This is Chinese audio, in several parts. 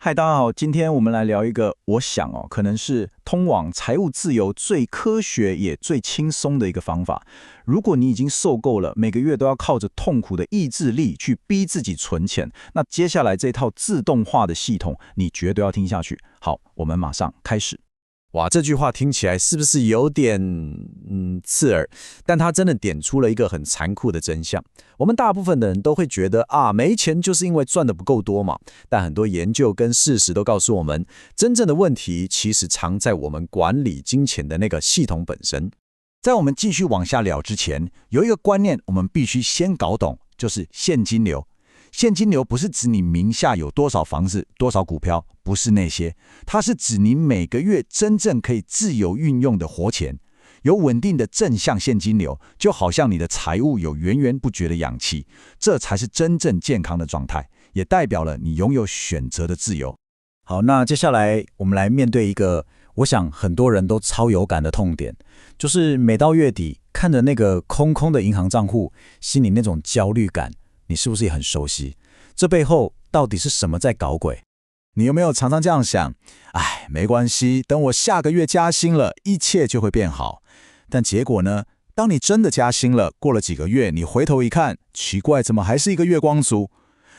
嗨，大家好，今天我们来聊一个，我想可能是通往财务自由最科学也最轻松的一个方法。如果你已经受够了每个月都要靠着痛苦的意志力去逼自己存钱，那接下来这套自动化的系统，你绝对要听下去。好，我们马上开始。哇，这句话听起来是不是有点刺耳？但它真的点出了一个很残酷的真相。我们大部分的人都会觉得没钱就是因为赚的不够多嘛。但很多研究跟事实都告诉我们，真正的问题其实藏在我们管理金钱的那个系统本身。在我们继续往下聊之前，有一个观念我们必须先搞懂，就是现金流。现金流不是指你名下有多少房子、多少股票，不是那些，它是指你每个月真正可以自由运用的活钱。有稳定的正向现金流，就好像你的财务有源源不绝的氧气，这才是真正健康的状态，也代表了你拥有选择的自由。好，那接下来我们来面对一个我想很多人都超有感的痛点，就是每到月底看着那个空空的银行账户，心里那种焦虑感，你是不是也很熟悉？这背后到底是什么在搞鬼？你有没有常常这样想？没关系，等我下个月加薪了，一切就会变好。但结果呢？当你真的加薪了，过了几个月，你回头一看，奇怪，怎么还是一个月光族？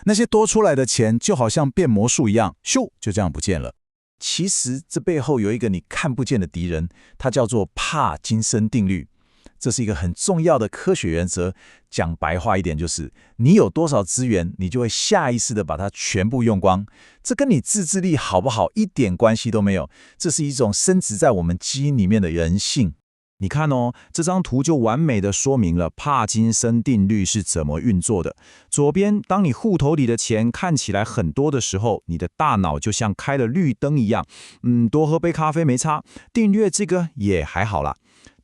那些多出来的钱就好像变魔术一样，咻，就这样不见了。其实这背后有一个你看不见的敌人，它叫做帕金森定律。这是一个很重要的科学原则，讲白话一点就是，你有多少资源，你就会下意识的把它全部用光。这跟你自制力好不好一点关系都没有，这是一种深植在我们基因里面的人性。你看这张图就完美的说明了帕金森定律是怎么运作的。左边，当你户头里的钱看起来很多的时候，你的大脑就像开了绿灯一样，多喝杯咖啡没差，订阅这个也还好啦。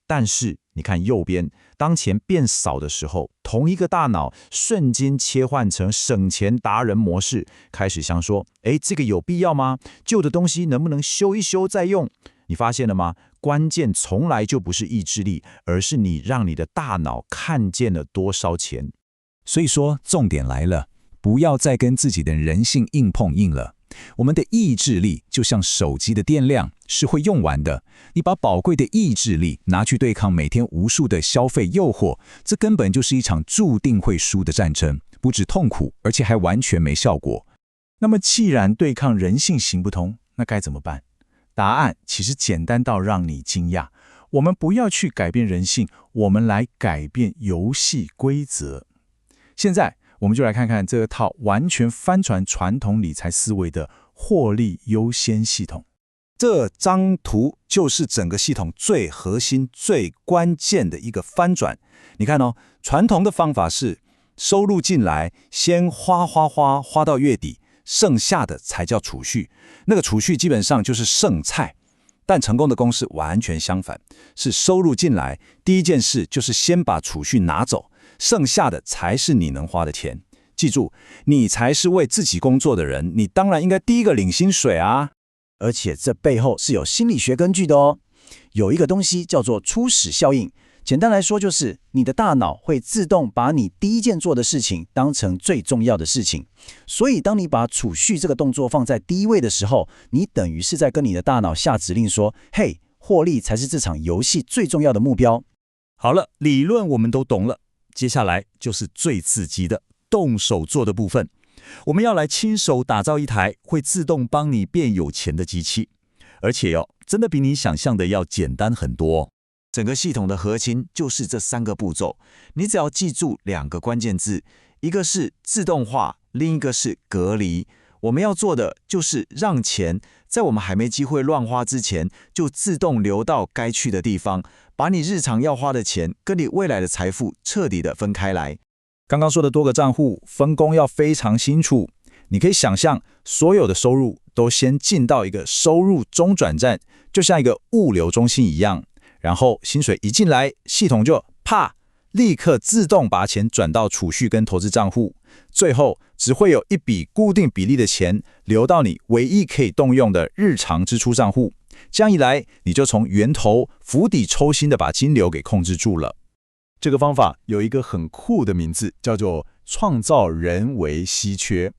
但是你看右边，当钱变少的时候，同一个大脑瞬间切换成省钱达人模式，开始想说，这个有必要吗？旧的东西能不能修一修再用？你发现了吗？关键从来就不是意志力，而是你让你的大脑看见了多少钱。所以说，重点来了，不要再跟自己的人性硬碰硬了。我们的意志力就像手机的电量，是会用完的。你把宝贵的意志力拿去对抗每天无数的消费诱惑，这根本就是一场注定会输的战争，不止痛苦，而且还完全没效果。那么既然对抗人性行不通，那该怎么办？答案其实简单到让你惊讶。我们不要去改变人性，我们来改变游戏规则。现在我们就来看看这套完全翻转传统理财思维的获利优先系统。这张图就是整个系统最核心、最关键的一个翻转。你看传统的方法是收入进来，先花到月底，剩下的才叫储蓄。那个储蓄基本上就是剩菜。但成功的公式完全相反，是收入进来，第一件事就是先把储蓄拿走，剩下的才是你能花的钱。记住，你才是为自己工作的人，你当然应该第一个领薪水啊。而且这背后是有心理学根据的哦。有一个东西叫做初始效应，简单来说就是你的大脑会自动把你第一件做的事情当成最重要的事情。所以当你把储蓄这个动作放在第一位的时候，你等于是在跟你的大脑下指令说，嘿，获利才是这场游戏最重要的目标。好了，理论我们都懂了，接下来就是最刺激的动手做的部分。我们要来亲手打造一台会自动帮你变有钱的机器，而且真的比你想象的要简单很多。整个系统的核心就是这3个步骤，你只要记住2个关键字，一个是自动化，另一个是隔离。我们要做的就是让钱在我们还没机会乱花之前，就自动流到该去的地方，把你日常要花的钱跟你未来的财富彻底的分开来。刚刚说的多个账户分工要非常清楚，你可以想象所有的收入都先进到一个收入中转站，就像一个物流中心一样，然后薪水一进来，系统就立刻自动把钱转到储蓄跟投资账户，最后只会有一笔固定比例的钱流到你唯一可以动用的日常支出账户。这样一来，你就从源头釜底抽薪的把金流给控制住了。这个方法有一个很酷的名字，叫做创造人为稀缺。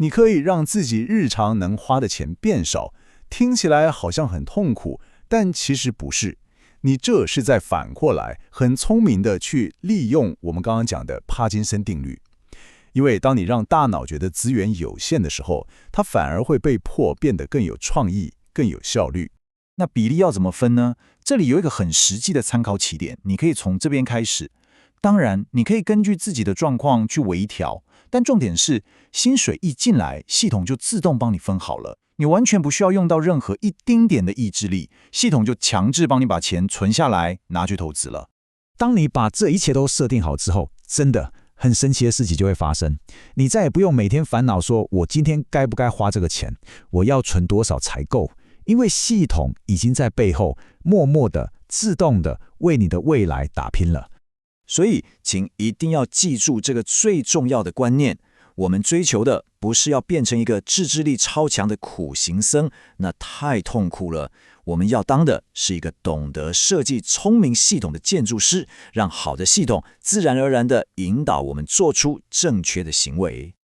你可以让自己日常能花的钱变少，听起来好像很痛苦，但其实不是。你这是在反过来很聪明的去利用我们刚刚讲的帕金森定律。因为当你让大脑觉得资源有限的时候，它反而会被迫变得更有创意、更有效率。那比例要怎么分呢？这里有一个很实际的参考起点，你可以从这边开始。当然，你可以根据自己的状况去微调，但重点是，薪水一进来，系统就自动帮你分好了，你完全不需要用到任何一丁点的意志力，系统就强制帮你把钱存下来，拿去投资了。当你把这一切都设定好之后，真的很神奇的事情就会发生。你再也不用每天烦恼说，我今天该不该花这个钱，我要存多少才够，因为系统已经在背后默默的、自动的为你的未来打拼了。所以，请一定要记住这个最重要的观念：我们追求的不是要变成一个自制力超强的苦行僧，那太痛苦了。我们要当的是一个懂得设计聪明系统的建筑师，让好的系统自然而然地引导我们做出正确的行为。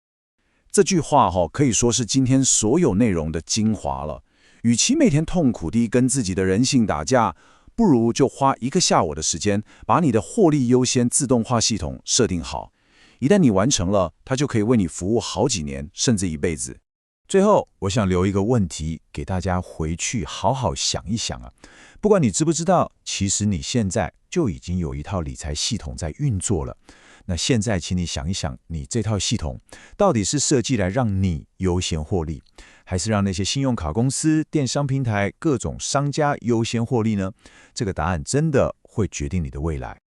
这句话可以说是今天所有内容的精华了。与其每天痛苦地跟自己的人性打架，不如就花1个下午的时间，把你的获利优先自动化系统设定好。一旦你完成了，它就可以为你服务好几年，甚至一辈子。最后，我想留一个问题给大家回去好好想一想啊。不管你知不知道，其实你现在就已经有一套理财系统在运作了。那现在请你想一想，你这套系统到底是设计来让你优先获利，还是让那些信用卡公司、电商平台、各种商家优先获利呢？这个答案真的会决定你的未来。